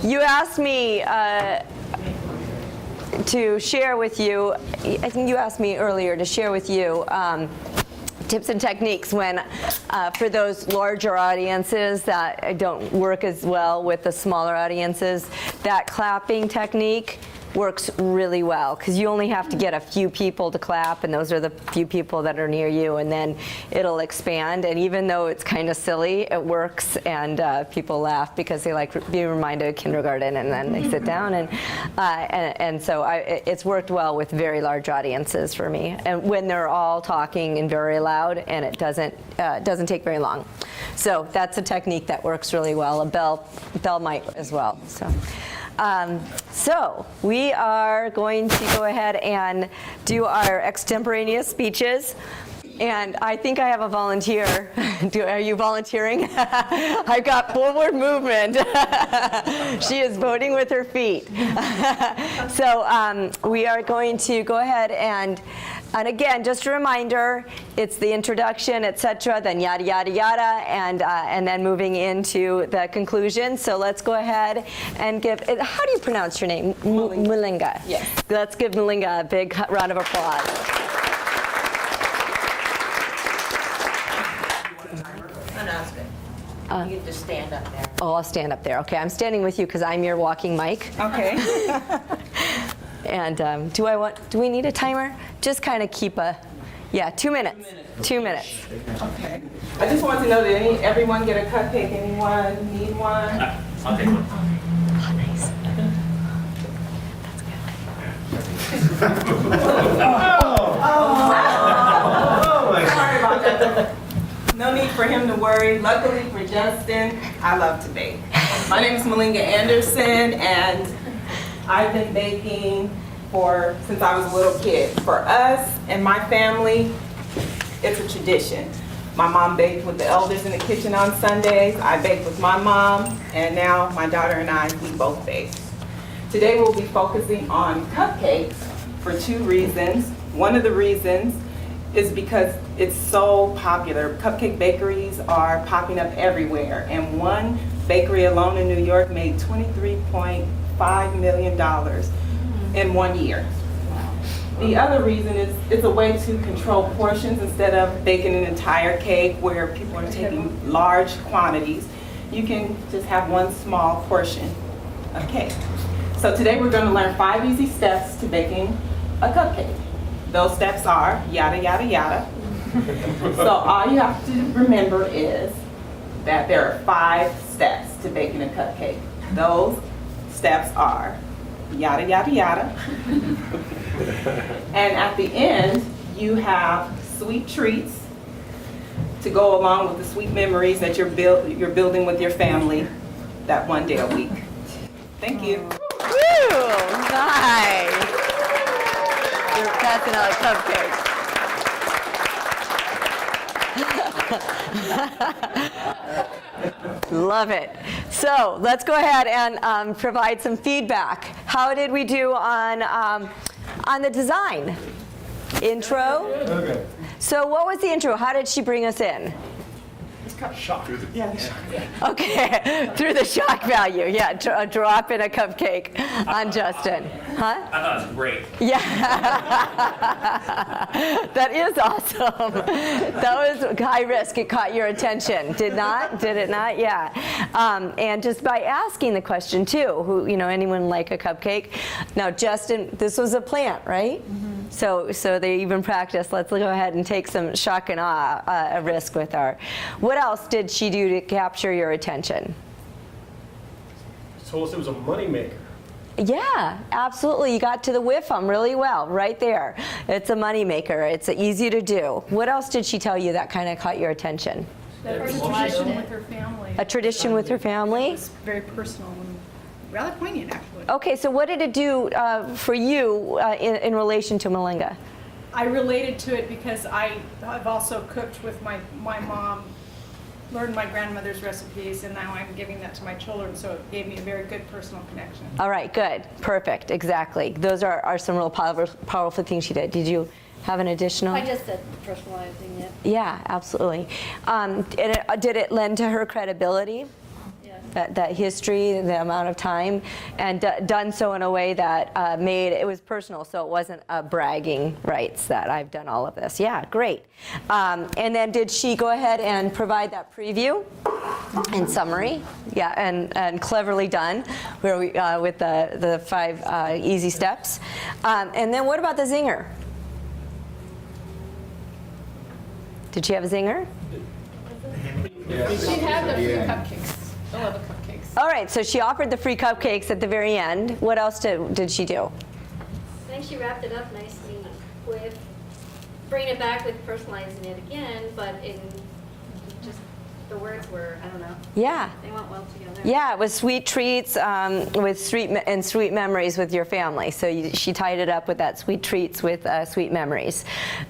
You asked me to share with you, I think you asked me earlier to share with you tips and techniques when, for those larger audiences that don't work as well with the smaller audiences, that clapping technique works really well because you only have to get a few people to clap, and those are the few people that are near you, and then it'll expand. And even though it's kind of silly, it works, and people laugh because they like being reminded of kindergarten, and then they sit down, and so it's worked well with very large audiences for me, and when they're all talking and very loud, and it doesn't take very long. So that's a technique that works really well. A bell might as well. So we are going to go ahead and do our extemporaneous speeches. And I think I have a volunteer. Are you volunteering? I've got forward movement. She is voting with her feet. So we are going to go ahead and again, just a reminder, it's the introduction, etc., then yada, yada, yada, and then moving into the conclusion. So let's go ahead and give, how do you pronounce your name? Mulinga. Yes. Let's give Mulinga a big round of applause. You can just stand up there. Oh, I'll stand up there. Okay, I'm standing with you because I'm your walking mic. Okay. And do we need a timer? Just kind of keep 2 minutes. 2 minutes. Okay. I just want to know, did everyone get a cupcake? Anyone need one? I'll take one. Oh, nice. Sorry about that. No need for him to worry. Luckily for Justin, I love to bake. My name is Mulinga Anderson, and I've been baking since I was a little kid. For us and my family, it's a tradition. My mom baked with the elders in the kitchen on Sundays. I baked with my mom, and now my daughter and I, we both bake. Today we'll be focusing on cupcakes for 2 reasons. One of the reasons is because it's so popular. Cupcake bakeries are popping up everywhere, and one bakery alone in New York made $23.5 million in 1 year. The other reason is it's a way to control portions instead of baking an entire cake where people are taking large quantities. You can just have one small portion of cake. So today we're going to learn 5 easy steps to baking a cupcake. Those steps are yada, yada, yada. So all you have to remember is that there are 5 steps to baking a cupcake. Those steps are yada, yada, yada. And at the end, you have sweet treats to go along with the sweet memories that you're building with your family that one day a week. Thank you. Woo! Nice. You're passing out cupcakes. Love it. So let's go ahead and provide some feedback. How did we do on the design? Intro? Okay. So what was the intro? How did she bring us in? Shock. Yeah. Okay, through the shock value. Yeah, a drop in a cupcake on Justin. Huh? I thought it was great. Yeah. That is awesome. That was high risk. It caught your attention. Did not? Did it not? Yeah. And just by asking the question too, anyone like a cupcake? Now, Justin, this was a plant, right? Mm-hmm. So they even practiced. Let's go ahead and take some shock and awe a risk with our. What else did she do to capture your attention? Told us it was a moneymaker. Yeah, absolutely. You got to the whiff really well, right there. It's a moneymaker. It's easy to do. What else did she tell you that kind of caught your attention? That it was a tradition with her family. A tradition with her family? It was very personal and rather poignant, actually. Okay, so what did it do for you in relation to Mulinga? I related to it because I've also cooked with my mom, learned my grandmother's recipes, and now I'm giving that to my children, so it gave me a very good personal connection. All right, good. Perfect, exactly. Those are some real powerful things she did. Did you have an additional? I just said personalizing it. Yeah, absolutely. Did it lend to her credibility? Yeah. that history, the amount of time, and done so in a way that made it was personal, so it wasn't bragging rights that I've done all of this. Yeah, great. And then did she go ahead and provide that preview in summary? Yeah, and cleverly done, where we with the 5 easy steps. And then what about the zinger? Did she have a zinger? She had the free cupcakes. I love the cupcakes. All right, so she offered the free cupcakes at the very end. What else did she do? I think she wrapped it up nicely with bringing it back with personalizing it again, but in just the words were, I don't know, Yeah. they went well together. Yeah, it was sweet treats with sweet memories with your family. So she tied it up with that sweet treats with sweet memories.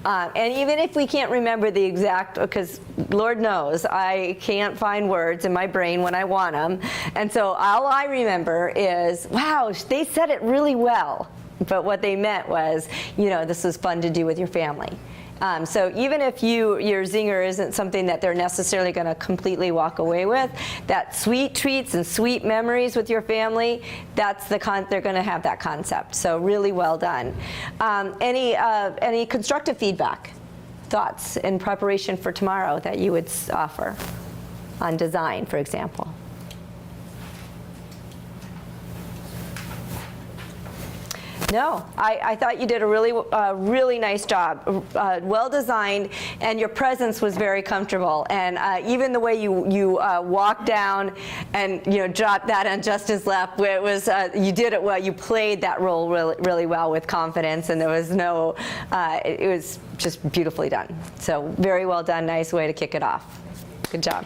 And even if we can't remember the exact, because Lord knows I can't find words in my brain when I want them. And so all I remember is, wow, they said it really well. But what they meant was, this was fun to do with your family. So even if your zinger isn't something that they're necessarily going to completely walk away with, that sweet treats and sweet memories with your family, they're going to have that concept. So really well done. Any constructive feedback, thoughts in preparation for tomorrow that you would offer on design, for example? No, I thought you did a really nice job. Well designed, and your presence was very comfortable. And even the way you walked down and dropped that on Justin's lap, it was you did it well. You played that role really well with confidence, and there was no. It was just beautifully done. So very well done. Nice way to kick it off. Good job.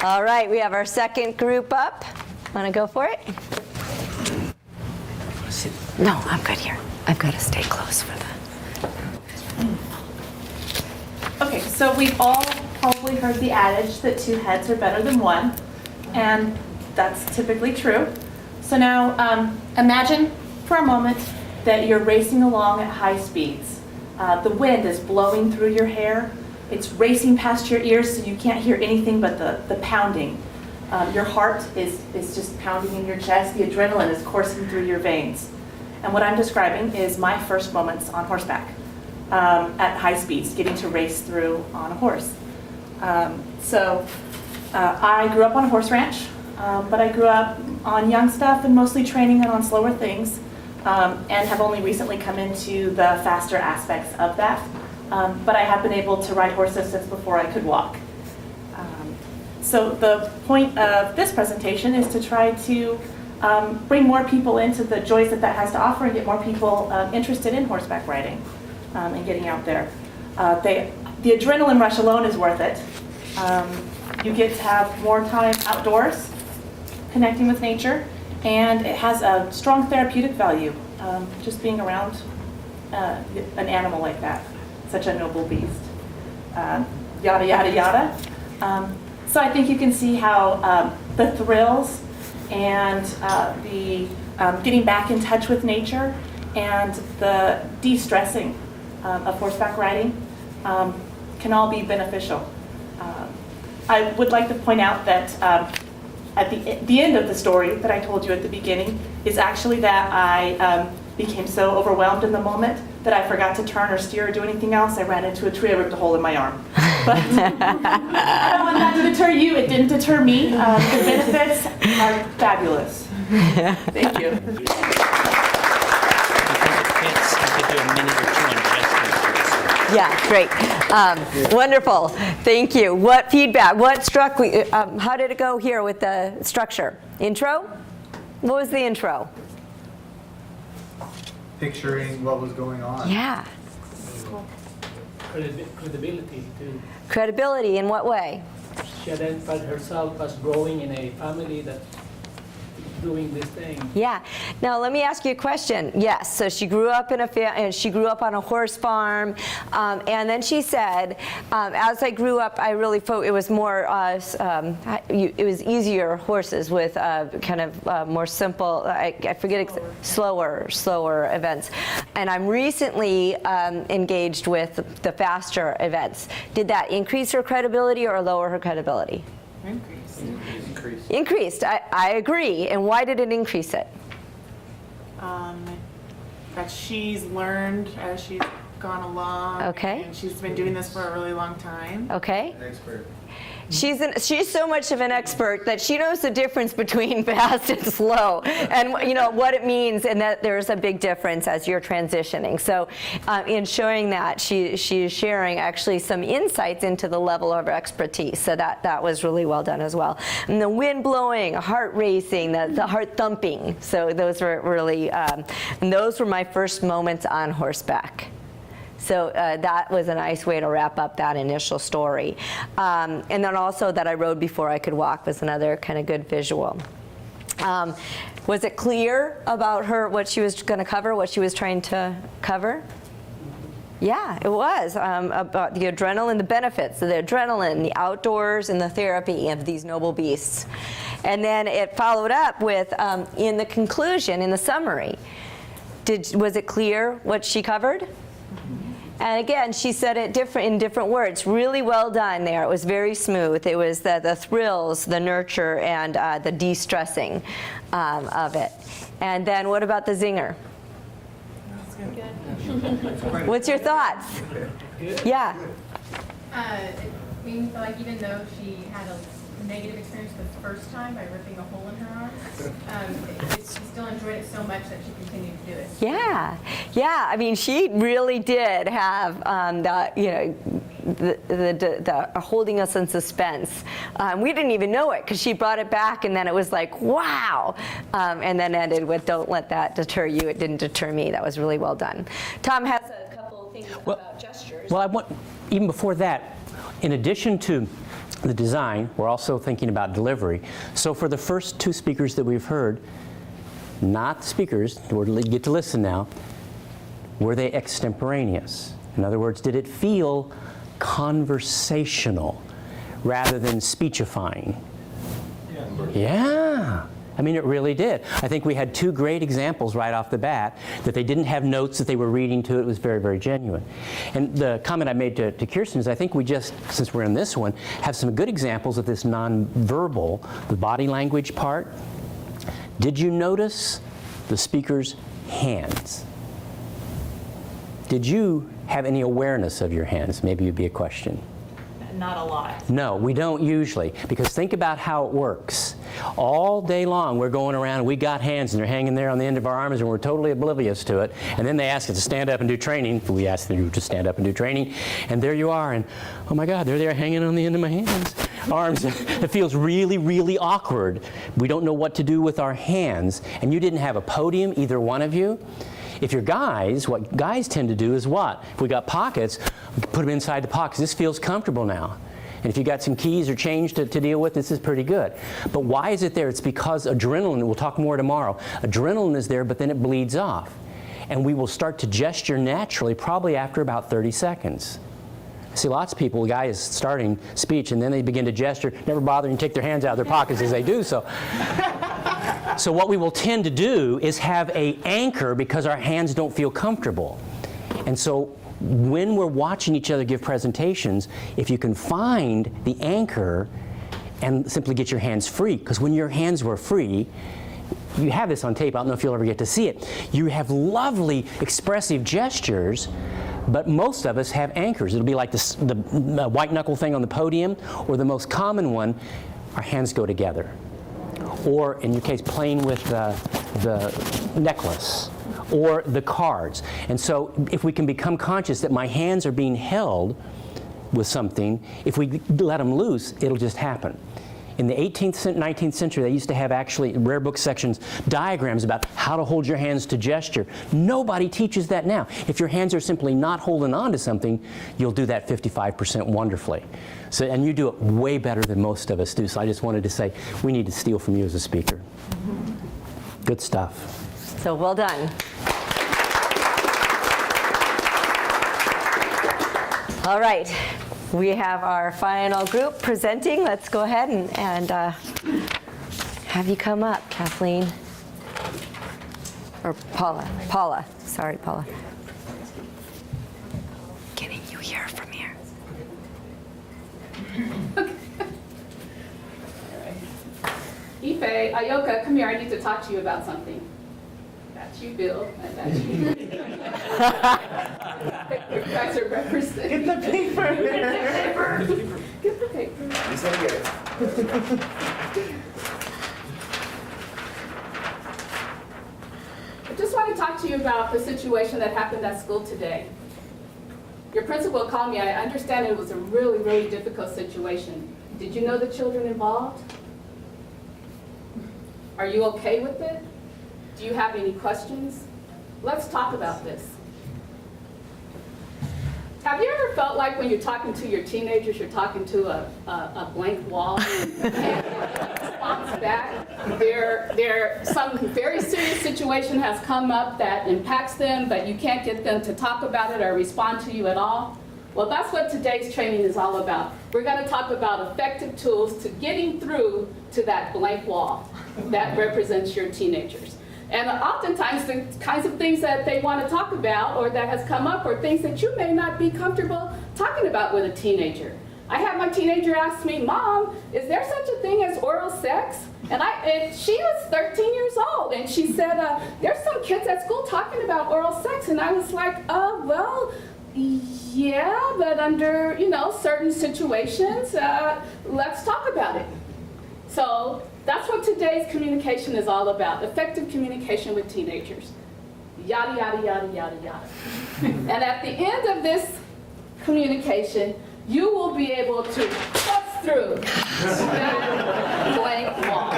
All right, we have our second group up. Want to go for it? No, I'm good here. I've got to stay close for that. Okay, so we've all probably heard the adage that 2 heads are better than 1, and that's typically true. So now imagine for a moment that you're racing along at high speeds. The wind is blowing through your hair. It's racing past your ears so you can't hear anything but the pounding. Your heart is just pounding in your chest. The adrenaline is coursing through your veins. And what I'm describing is my first moments on horseback at high speeds, getting to race through on a horse. So I grew up on a horse ranch, but I grew up on young stuff and mostly training and on slower things, and have only recently come into the faster aspects of that. But I have been able to ride horses since before I could walk. So the point of this presentation is to try to bring more people into the joys that has to offer and get more people interested in horseback riding and getting out there. The adrenaline rush alone is worth it. You get to have more time outdoors, connecting with nature, and it has a strong therapeutic value, just being around an animal like that, such a noble beast. Yada, yada, yada. So I think you can see how the thrills and the getting back in touch with nature and the de-stressing of horseback riding can all be beneficial. I would like to point out that at the end of the story that I told you at the beginning is actually that I became so overwhelmed in the moment that I forgot to turn or steer or do anything else. I ran into a tree, I ripped a hole in my arm. But I don't want that to deter you. It didn't deter me. The benefits are fabulous. Thank you. Yeah, great. Wonderful. Thank you. What feedback? What struck? How did it go here with the structure? Intro? What was the intro? Picturing what was going on. Yeah. Credibility too. Credibility in what way? She identified herself as growing in a family that doing this thing. Yeah. Now let me ask you a question. Yes. So she grew up in and she grew up on a horse farm, and then she said, as I grew up, I really thought it was more, it was easier horses with kind of more simple. I forget slower events. And I'm recently engaged with the faster events. Did that increase her credibility or lower her credibility? Increased. I agree. And why did it increase it? That she's learned as she's gone along. Okay. And she's been doing this for a really long time. Okay. Expert. She's so much of an expert that she knows the difference between fast and slow, and what it means, and that there's a big difference as you're transitioning. So, in showing that, she's sharing actually some insights into the level of her expertise. So that was really well done as well. And the wind blowing, heart racing, the heart thumping. So those were really, and those were my first moments on horseback. So that was a nice way to wrap up that initial story. And then also that I rode before I could walk was another kind of good visual. Was it clear about her, what she was going to cover, what she was trying to cover? Yeah, it was, about the adrenaline, the benefits of the adrenaline, the outdoors, and the therapy of these noble beasts. And then it followed up with, in the conclusion, in the summary, was it clear what she covered? And again, she said it in different words. Really well done there. It was very smooth. It was the thrills, the nurture, and the de-stressing of it. And then what about the zinger? What's your thoughts? Yeah. It made me feel like even though she had a negative experience the first time by ripping a hole in her arm, she still enjoyed it so much that she continued to do it. Yeah, yeah. I mean, she really did have the holding us in suspense. We didn't even know it because she brought it back, and then it was like, wow, and then ended with, "Don't let that deter you." It didn't deter me. That was really well done. Tom has a couple of things about gestures. Well, even before that, in addition to the design, we're also thinking about delivery. So for the first two speakers that we've heard, not the speakers, we get to listen now, were they extemporaneous? In other words, did it feel conversational rather than speechifying? Yeah. I mean, it really did. I think we had two great examples right off the bat that they didn't have notes that they were reading to. It was very, very genuine. And the comment I made to Kirsten is I think we just, since we're in this one, have some good examples of this nonverbal, the body language part. Did you notice the speaker's hands? Did you have any awareness of your hands? Maybe would be a question. Not a lot. No, we don't usually, because think about how it works. All day long we're going around, we got hands and they're hanging there on the end of our arms and we're totally oblivious to it. And then they ask us to stand up and do training. We ask them to stand up and do training. And there you are, and oh my God, they're hanging on the end of my hands. Arms. It feels really, really awkward. We don't know what to do with our hands. And you didn't have a podium, either one of you. If you're guys, what guys tend to do is what? If we got pockets, we can put them inside the pockets. This feels comfortable now. And if you got some keys or change to deal with, this is pretty good. But why is it there? It's because adrenaline, we'll talk more tomorrow, adrenaline is there, but then it bleeds off. And we will start to gesture naturally probably after about 30 seconds. I see lots of people, guys starting speech, and then they begin to gesture, never bothering to take their hands out of their pockets as they do so. So what we will tend to do is have an anchor because our hands don't feel comfortable. And so when we're watching each other give presentations, if you can find the anchor and simply get your hands free, because when your hands were free, you have this on tape, I don't know if you'll ever get to see it, you have lovely expressive gestures, but most of us have anchors. It'll be like the white knuckle thing on the podium, or the most common one, our hands go together. Or in your case, playing with the necklace or the cards. And so if we can become conscious that my hands are being held with something, if we let them loose, it'll just happen. In the 18th, 19th century, they used to have actually, rare book sections, diagrams about how to hold your hands to gesture. Nobody teaches that now. If your hands are simply not holding on to something, you'll do that 55% wonderfully. So, and you do it way better than most of us do. So I just wanted to say, we need to steal from you as a speaker. Good stuff. So well done. All right, we have our final group presenting. Let's go ahead and have you come up, Kathleen. Or Paula. Paula. Sorry, Paula. Getting you here from here. Ife, Ayoka, come here, I need to talk to you about something. Got you, Bill. I got you. You guys are representing. Get the paper. Get the paper. I just want to talk to you about the situation that happened at school today. Your principal called me. I understand it was a really, really difficult situation. Did you know the children involved? Are you okay with it? Do you have any questions? Let's talk about this. Have you ever felt like when you're talking to your teenagers, you're talking to a blank wall? And response back, some very serious situation has come up that impacts them, but you can't get them to talk about it or respond to you at all? Well, that's what today's training is all about. We're going to talk about effective tools to getting through to that blank wall that represents your teenagers. And oftentimes the kinds of things that they want to talk about or that has come up are things that you may not be comfortable talking about with a teenager. I had my teenager ask me, Mom, is there such a thing as oral sex? And she was 13 years old, and she said, there's some kids at school talking about oral sex. And I was like, well, yeah, but under, certain situations, let's talk about it. So that's what today's communication is all about, effective communication with teenagers. Yada, yada, yada, yada, yada. And at the end of this communication, you will be able to bust through that blank wall.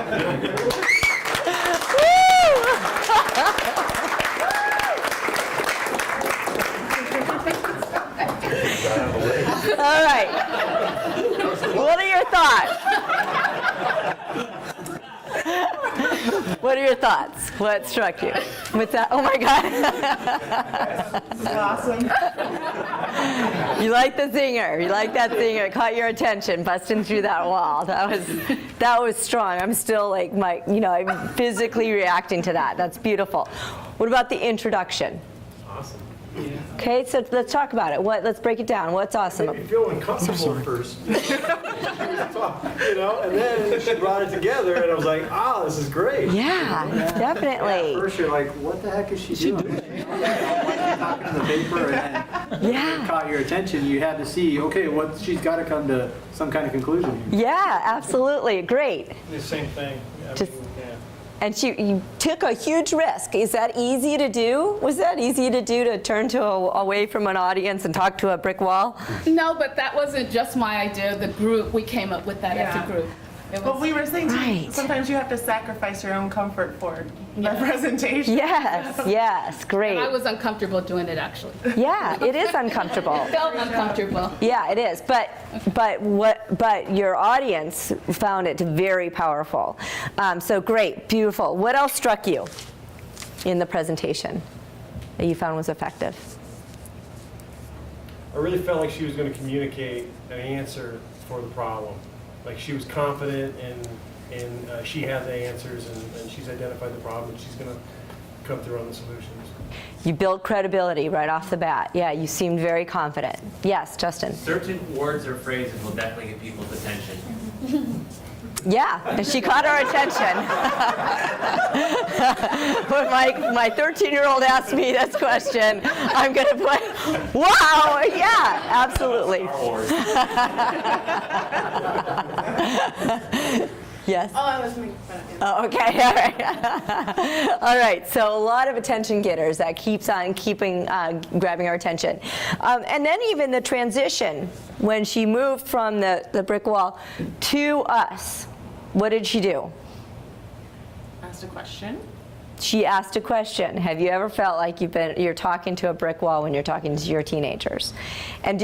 All right. What are your thoughts? What are your thoughts? What struck you? What's that? Oh my God. This is awesome. You like the zinger. You like that zinger. It caught your attention, busting through that wall. That was strong. I'm still like I'm physically reacting to that. That's beautiful. What about the introduction? Awesome. Okay, so let's talk about it. Let's break it down. What's awesome? Made me feel uncomfortable at first. And then she brought it together, and I was like, this is great. Yeah, definitely. At first you're like, what the heck is she doing? Talking to the paper, and then it caught your attention. You had to see, okay, she's got to come to some kind of conclusion here. Yeah, absolutely. Great. The same thing. And you took a huge risk. Is that easy to do? Was that easy to do, to turn away from an audience and talk to a brick wall? No, but that wasn't just my idea. The group, we came up with that as a group. But we were saying Right. sometimes you have to sacrifice your own comfort for the presentation. Yes, great. And I was uncomfortable doing it, actually. Yeah, it is uncomfortable. It felt uncomfortable. Yeah, it is. But your audience found it very powerful. So great, beautiful. What else struck you in the presentation that you found was effective? I really felt like she was going to communicate an answer for the problem. Like she was confident and she had the answers and she's identified the problem and she's going to come through on the solutions. You built credibility right off the bat. Yeah, you seemed very confident. Yes, Justin. Certain words or phrases will definitely get people's attention. Yeah, and she caught our attention. When my 13-year-old asked me this question, I'm going to put, wow, yeah, absolutely. Yes? Oh, I was making fun of him. Oh, okay, all right. All right, so a lot of attention getters that keeps on grabbing our attention. And then even the transition, when she moved from the brick wall to us, what did she do? Asked a question. She asked a question. Have you ever felt like you're talking to a brick wall when you're talking to your teenagers? And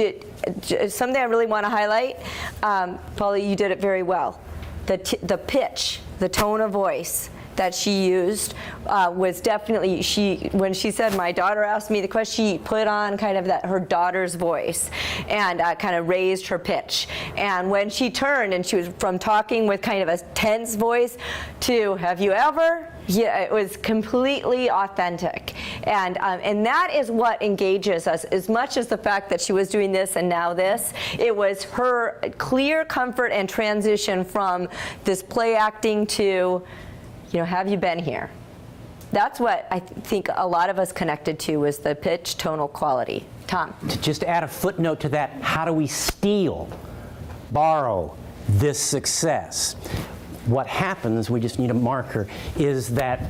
something I really want to highlight, Paula, you did it very well. The pitch, the tone of voice, that she used was definitely, when she said, my daughter asked me the question, she put on kind of her daughter's voice and kind of raised her pitch. And when she turned and she was from talking with kind of a tense voice to, have you ever? Yeah, it was completely authentic. And that is what engages us, as much as the fact that she was doing this and now this. It was her clear comfort and transition from this play acting to, have you been here? That's what I think a lot of us connected to, was the pitch tonal quality. Tom? To just add a footnote to that, how do we steal, borrow this success? What happens, we just need a marker, is that,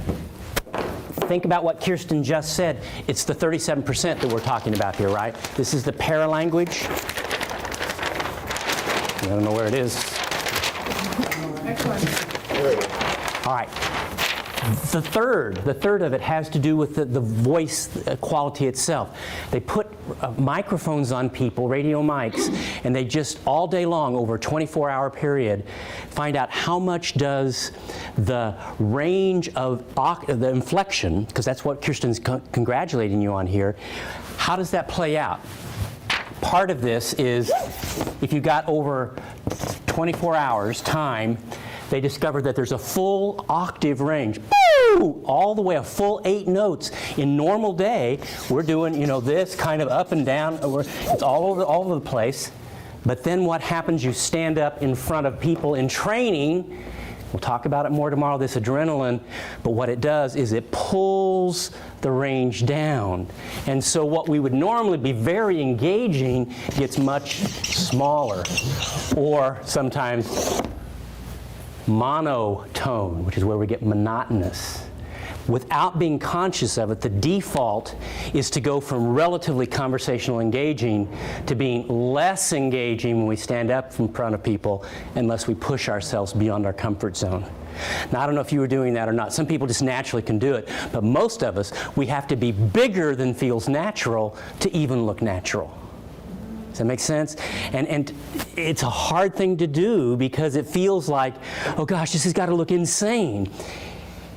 think about what Kirsten just said. It's the 37% that we're talking about here, right? This is the paralanguage. I don't know where it is. Excellent. All right. The third of it has to do with the voice quality itself. They put microphones on people, radio mics, and they just all day long, over a 24-hour period, find out how much does the range of the inflection, because that's what Kirsten's congratulating you on here, how does that play out? Part of this is, if you got over 24 hours time, they discovered that there's a full octave range. All the way, a full 8 notes. In normal day, we're doing, this kind of up and down. It's all over the place. But then what happens, you stand up in front of people in training. We'll talk about it more tomorrow, this adrenaline. But what it does is it pulls the range down. And so what we would normally be very engaging gets much smaller. Or sometimes monotone, which is where we get monotonous. Without being conscious of it, the default is to go from relatively conversational engaging to being less engaging when we stand up in front of people, unless we push ourselves beyond our comfort zone. Now, I don't know if you were doing that or not. Some people just naturally can do it, but most of us, we have to be bigger than feels natural to even look natural. Does that make sense? And it's a hard thing to do because it feels like, oh gosh, this has got to look insane.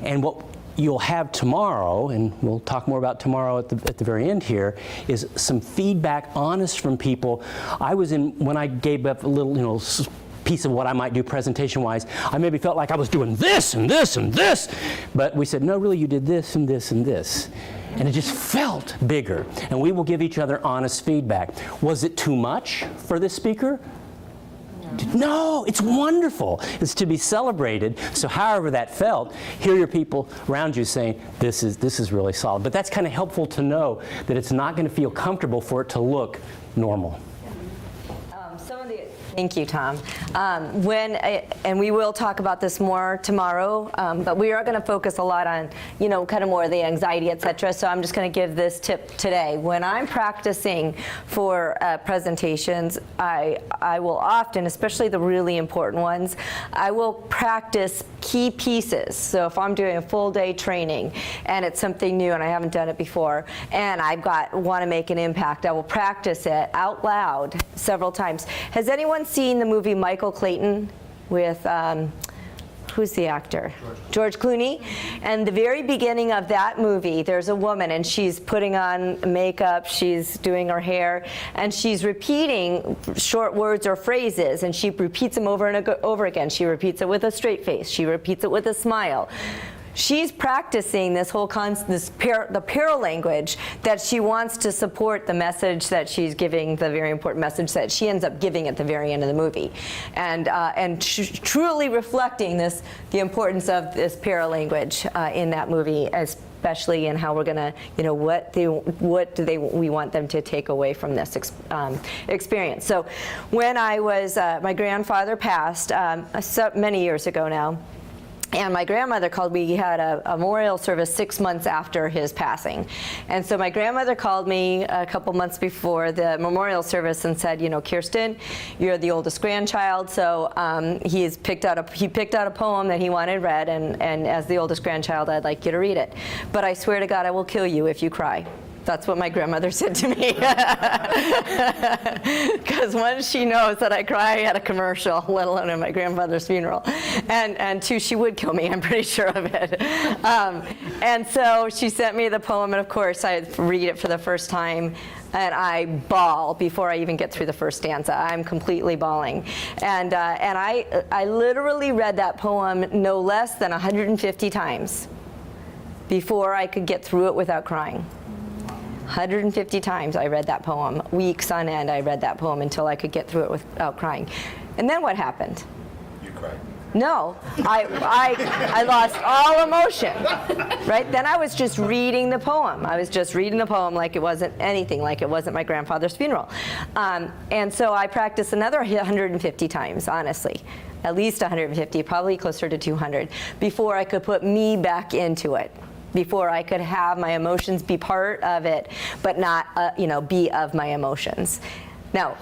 And what you'll have tomorrow, and we'll talk more about tomorrow at the very end here, is some feedback, honest from people. When I gave up a little, piece of what I might do presentation-wise, I maybe felt like I was doing this and this and this, but we said, no, really, you did this and this and this. And it just felt bigger. And we will give each other honest feedback. Was it too much for this speaker? No, it's wonderful. It's to be celebrated. So however that felt, here are people around you saying, this is really solid. But that's kind of helpful to know that it's not going to feel comfortable for it to look normal. Thank you, Tom. And we will talk about this more tomorrow, but we are going to focus a lot on, kind of more of the anxiety, et cetera. So I'm just going to give this tip today. When I'm practicing for presentations, I will often, especially the really important ones, I will practice key pieces. So if I'm doing a full day training and it's something new and I haven't done it before, and want to make an impact, I will practice it out loud several times. Has anyone seen the movie Michael Clayton with, who's the actor? George Clooney. And the very beginning of that movie, there's a woman and she's putting on makeup, she's doing her hair, and she's repeating short words or phrases, and she repeats them over and over again. She repeats it with a straight face. She repeats it with a smile. She's practicing this whole the paralanguage that she wants to support the message that she's giving, the very important message that she ends up giving at the very end of the movie, and truly reflecting the importance of this paralanguage in that movie, especially in how we're gonna, what we want them to take away from this experience. So, when I was, my grandfather passed many years ago now. And my grandmother called me. We had a memorial service 6 months after his passing. And so my grandmother called me a couple months before the memorial service and said, Kirsten, you're the oldest grandchild, so he picked out a poem that he wanted read, and as the oldest grandchild, I'd like you to read it. But I swear to God, I will kill you if you cry. That's what my grandmother said to me. Because one, she knows that I cry at a commercial, let alone at my grandfather's funeral. And two, she would kill me, I'm pretty sure of it. And so she sent me the poem, and of course I read it for the first time, and I bawl before I even get through the first stanza. I'm completely bawling. And I literally read that poem no less than 150 times before I could get through it without crying. 150 times I read that poem. Weeks on end I read that poem until I could get through it without crying. And then what happened? You cried. No, I lost all emotion, right? Then I was just reading the poem. I was just reading the poem like it wasn't anything, like it wasn't my grandfather's funeral. And so I practiced another 150 times, honestly. At least 150, probably closer to 200, before I could put me back into it. Before I could have my emotions be part of it, but not, be of my emotions. Now,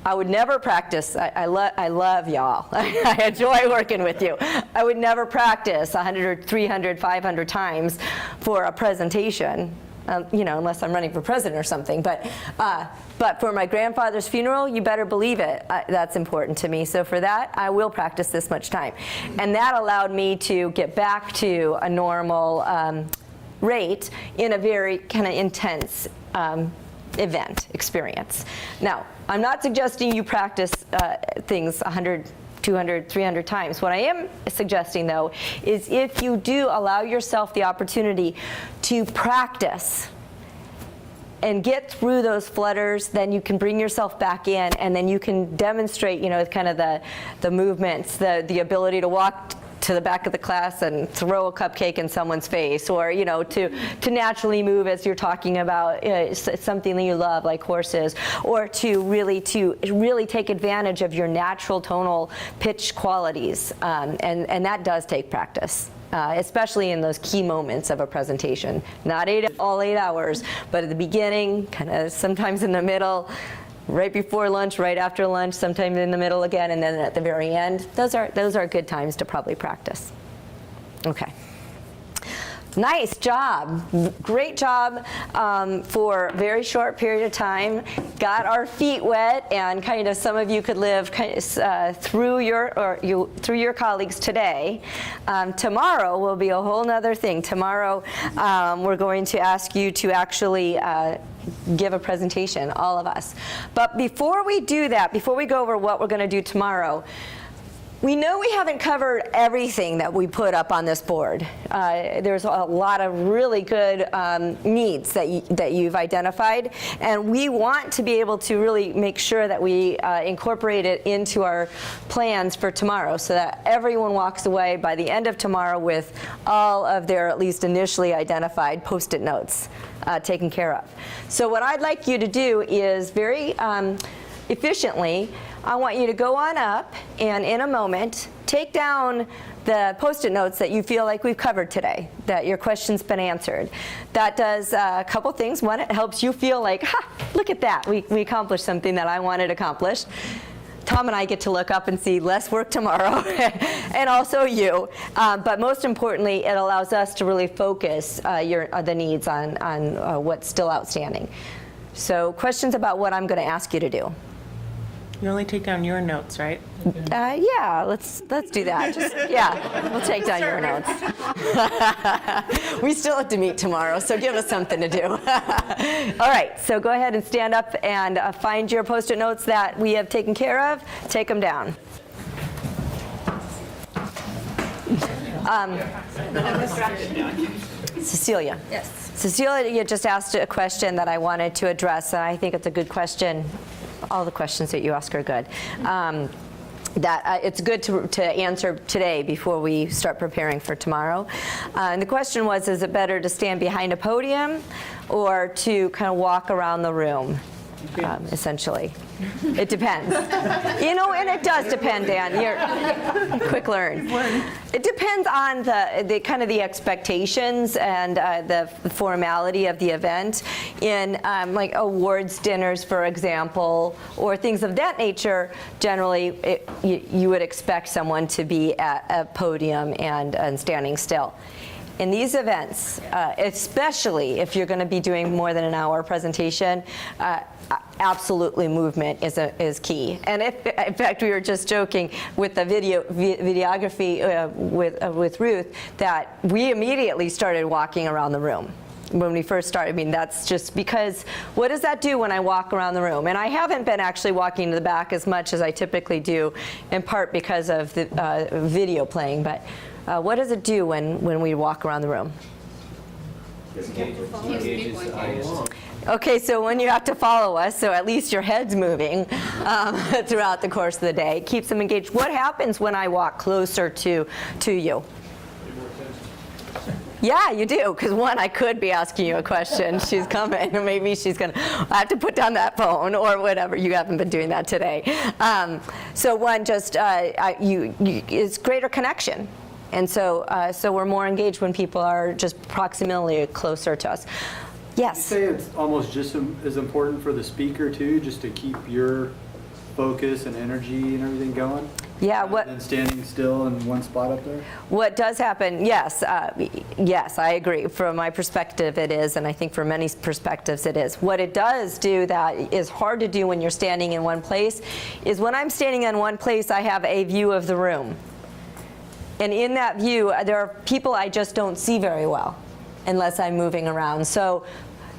I would never practice, I love y'all. I enjoy working with you. I would never practice 100, 300, 500 times for a presentation, unless I'm running for president or something. But for my grandfather's funeral, you better believe it. That's important to me. So for that, I will practice this much time. And that allowed me to get back to a normal rate in a very kind of intense event experience. Now, I'm not suggesting you practice things 100, 200, 300 times. What I am suggesting, though, is if you do allow yourself the opportunity to practice and get through those flutters, then you can bring yourself back in, and then you can demonstrate, kind of the movements, the ability to walk to the back of the class and throw a cupcake in someone's face, or to naturally move as you're talking about something that you love, like horses, or to really take advantage of your natural tonal pitch qualities, and that does take practice. Especially in those key moments of a presentation. Not all 8 hours, but at the beginning, kind of sometimes in the middle, right before lunch, right after lunch, sometimes in the middle again, and then at the very end. Those are good times to probably practice. Okay. Nice job. Great job for a very short period of time. Got our feet wet, and kind of some of you could live through your colleagues today. Tomorrow will be a whole nother thing. Tomorrow we're going to ask you to actually give a presentation, all of us. But before we do that, before we go over what we're going to do tomorrow, we know we haven't covered everything that we put up on this board. There's a lot of really good needs that you've identified, and we want to be able to really make sure that we incorporate it into our plans for tomorrow, so that everyone walks away by the end of tomorrow with all of their at least initially identified post-it notes taken care of. So what I'd like you to do is very efficiently, I want you to go on up and in a moment take down the post-it notes that you feel like we've covered today, that your question's been answered. That does a couple things. One, it helps you feel like, look at that, we accomplished something that I wanted accomplished. Tom and I get to look up and see less work tomorrow, and also you. But most importantly, it allows us to really focus the needs on what's still outstanding. So questions about what I'm going to ask you to do? You only take down your notes, right? Yeah, let's do that. We'll take down your notes. We still have to meet tomorrow, so give us something to do. All right, so go ahead and stand up and find your post-it notes that we have taken care of. Take them down. Cecilia. Yes. Cecilia, you just asked a question that I wanted to address, and I think it's a good question. All the questions that you ask are good. It's good to answer today before we start preparing for tomorrow. And the question was, is it better to stand behind a podium or to kind of walk around the room, essentially? It depends. And it does depend, Dan. You're quick learn. It depends on the kind of the expectations and the formality of the event. In like awards dinners, for example, or things of that nature, generally you would expect someone to be at a podium and standing still. in these events, especially if you're going to be doing more than an hour presentation, absolutely movement is key. And in fact, we were just joking with the videography with Ruth that we immediately started walking around the room. When we first started, I mean, that's just because, what does that do when I walk around the room? And I haven't been actually walking to the back as much as I typically do, in part because of the video playing, but what does it do when we walk around the room? Okay, so when you have to follow us, so at least your head's moving throughout the course of the day, it keeps them engaged. What happens when I walk closer to you? Yeah, you do, because one, I could be asking you a question. She's coming, or maybe she's going to, I have to put down that phone, or whatever. You haven't been doing that today. So one, just, it's greater connection. And so, so we're more engaged when people are just proximally closer to us. Yes? You say it's almost just as important for the speaker, too, just to keep your focus and energy and everything going? Yeah, And standing still in one spot up there? What does happen, yes, yes, I agree. From my perspective it is, and I think for many perspectives it is. What it does do that is hard to do when you're standing in one place is when I'm standing in one place, I have a view of the room. And in that view, there are people I just don't see very well unless I'm moving around. So,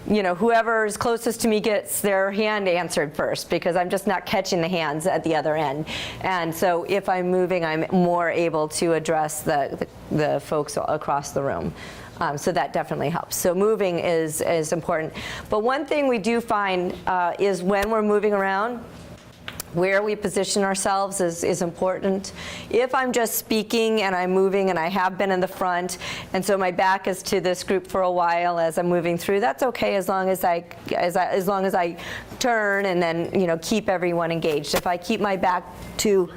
you know, whoever is closest to me gets their hand answered first because I'm just not catching the hands at the other end. And so if I'm moving, I'm more able to address the folks across the room. So that definitely helps. So moving is important. But one thing we do find is when we're moving around, where we position ourselves is important. If I'm just speaking and I'm moving and I have been in the front and so my back is to this group for a while as I'm moving through, that's okay as long as I turn and then, you know, keep everyone engaged. If I keep my back to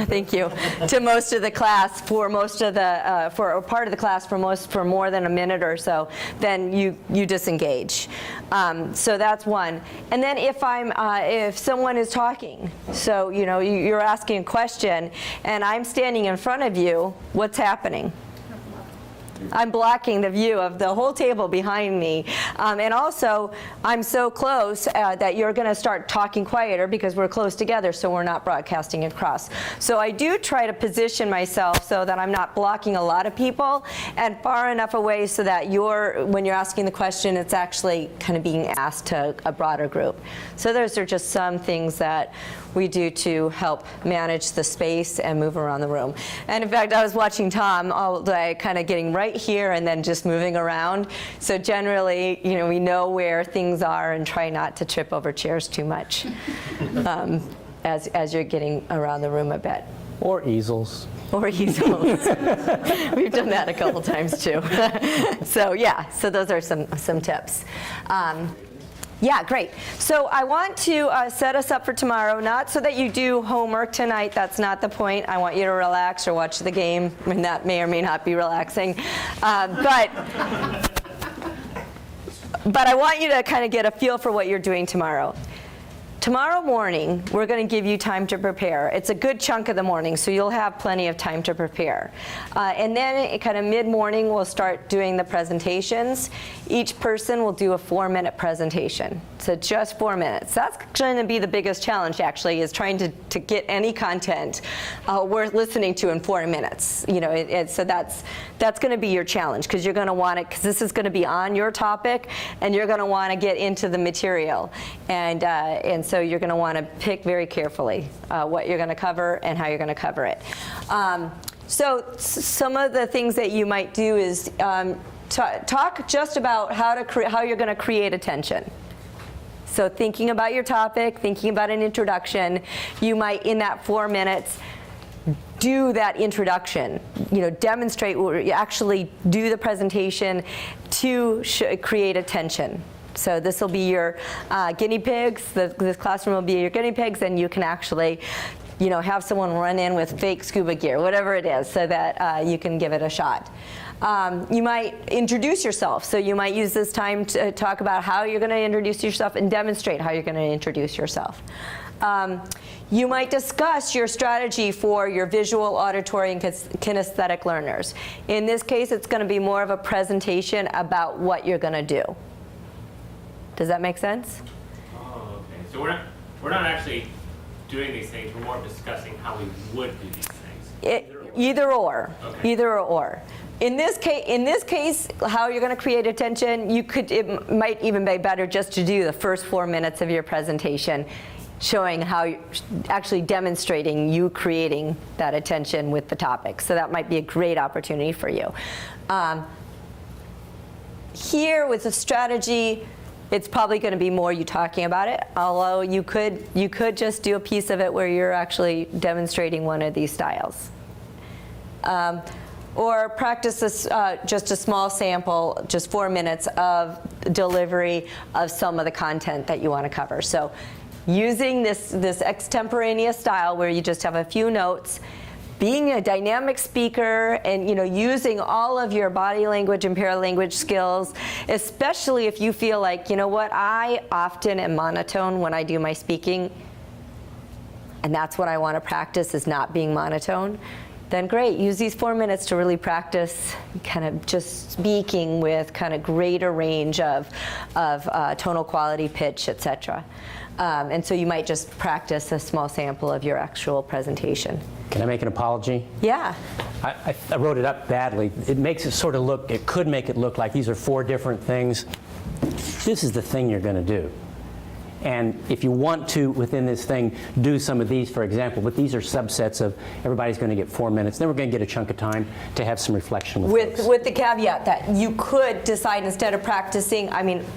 thank you, to most of the class for most of the for a part of the class for more than a minute or so, then you disengage. So that's one. And then if someone is talking, so you know you're asking a question and I'm standing in front of you, what's happening? I'm blocking the view of the whole table behind me. And also, I'm so close that you're going to start talking quieter because we're close together, so we're not broadcasting across. So I do try to position myself so that I'm not blocking a lot of people and far enough away so that when you're asking the question, it's actually kind of being asked to a broader group. So those are just some things that we do to help manage the space and move around the room. And in fact, I was watching Tom all day, kind of getting right here and then just moving around. So generally, you know, we know where things are and try not to trip over chairs too much as you're getting around the room a bit. Or easels. Or easels. We've done that a couple times too. So yeah, so those are some tips. Yeah, great. So I want to set us up for tomorrow, not so that you do homework tonight. That's not the point. I want you to relax or watch the game. I mean, that may or may not be relaxing. But I want you to kind of get a feel for what you're doing tomorrow. Tomorrow morning, we're going to give you time to prepare. It's a good chunk of the morning, so you'll have plenty of time to prepare. And then kind of mid-morning, we'll start doing the presentations. Each person will do a 4-minute presentation. So just 4 minutes. That's going to be the biggest challenge, actually, is trying to get any content worth listening to in 4 minutes. You know, so that's going to be your challenge, because you're going to want it, because this is going to be on your topic, and you're going to want to get into the material. And so you're going to want to pick very carefully what you're going to cover and how you're going to cover it. So some of the things that you might do is talk just about how you're going to create attention. So thinking about your topic, thinking about an introduction, you might, in that 4 minutes, do that introduction. You know, demonstrate, actually do the presentation to create attention. So this will be your guinea pigs. This classroom will be your guinea pigs, and you can actually, you know, have someone run in with fake scuba gear, whatever it is, so that you can give it a shot. You might introduce yourself. So you might use this time to talk about how you're going to introduce yourself and demonstrate how you're going to introduce yourself. You might discuss your strategy for your visual, auditory, and kinesthetic learners. In this case, it's going to be more of a presentation about what you're going to do. Does that make sense? Oh, okay. So we're not actually doing these things. We're more discussing how we would do these things. Either or. Okay. Either or. In this case, how you're going to create attention, it might even be better just to do the first 4 minutes of your presentation, showing how you're actually demonstrating you creating that attention with the topic. So that might be a great opportunity for you. Here with the strategy, it's probably going to be more you talking about it, although you could just do a piece of it where you're actually demonstrating one of these styles. Or practice this, just a small sample, just 4 minutes of delivery of some of the content that you want to cover. So using this extemporaneous style where you just have a few notes, being a dynamic speaker, and using all of your body language and paralanguage skills, especially if you feel like, I often am monotone when I do my speaking, and that's what I want to practice, is not being monotone. Then great, use these 4 minutes to really practice kind of just speaking with kind of greater range of tonal quality, pitch, etc. And so you might just practice a small sample of your actual presentation. Can I make an apology? Yeah. I wrote it up badly. It makes it sort of look, it could make it look like these are 4 different things. This is the thing you're going to do. And if you want to, within this thing, do some of these, for example, but these are subsets of everybody's going to get 4 minutes. Then we're going to get a chunk of time to have some reflection with folks. With the caveat that you could decide, instead of practicing,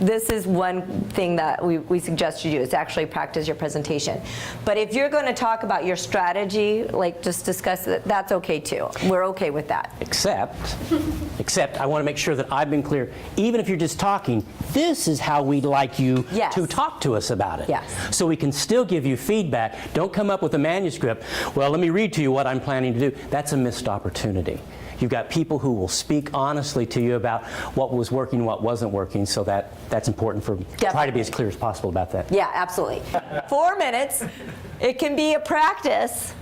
this is one thing that we suggest you do, is actually practice your presentation. But if you're going to talk about your strategy, like just discuss it, that's okay too. We're okay with that. Except I want to make sure that I've been clear. Even if you're just talking, this is how we'd like you to talk to us about it. Yes. So we can still give you feedback. Don't come up with a manuscript. Well, let me read to you what I'm planning to do. That's a missed opportunity. You've got people who will speak honestly to you about what was working, what wasn't working, so that's important for try to be as clear as possible about that. Yeah, absolutely. 4 minutes. It can be a practice,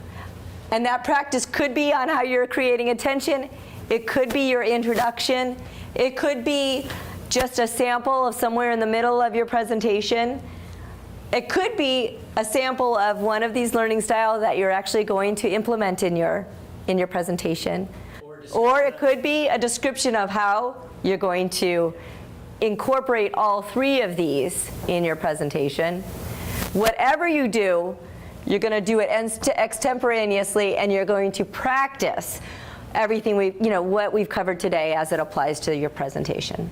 and that practice could be on how you're creating attention. It could be your introduction. It could be just a sample of somewhere in the middle of your presentation. It could be a sample of one of these learning styles that you're actually going to implement in your presentation. Or it could be a description of how you're going to incorporate all 3 of these in your presentation. Whatever you do, you're going to do it extemporaneously, and you're going to practice everything what we've covered today as it applies to your presentation.